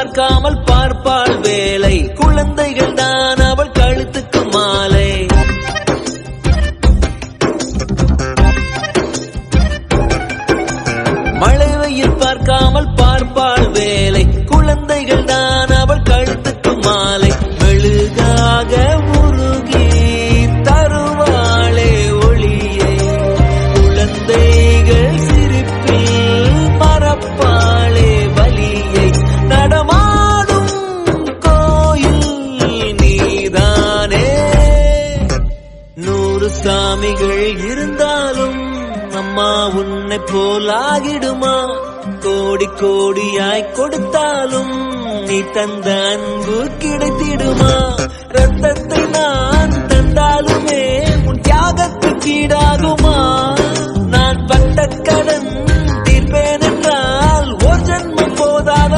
பார்க்காமல் பார்ப்பாள் வேலை, குழந்தைகள் தான் அவள் கழுத்துக்கு மாலை. மழை வெயில் பார்க்காமல் பார்ப்பாள் வேலை, குழந்தைகள் தான் அவள் கழுத்துக்கு மாலை. மெழுகாக உருகி தருவாளே ஒளியை, குழந்தைகள் சிரிப்பில் மறப்பாளே வலியை. நடமாடும் கோயில் நீதானே. 100 சாமிகள் இருந்தாலும் அம்மா உன்னை போலாகிடுமா? கோடி கோடியாய் கொடுத்தாலும் நீ தந்த அன்பு கிடைத்திடுமா? ரத்தத்தை நான் தந்தாலுமே உன் தியாகத்துக்கு ஈடாகுமா? நான் பட்ட கடன்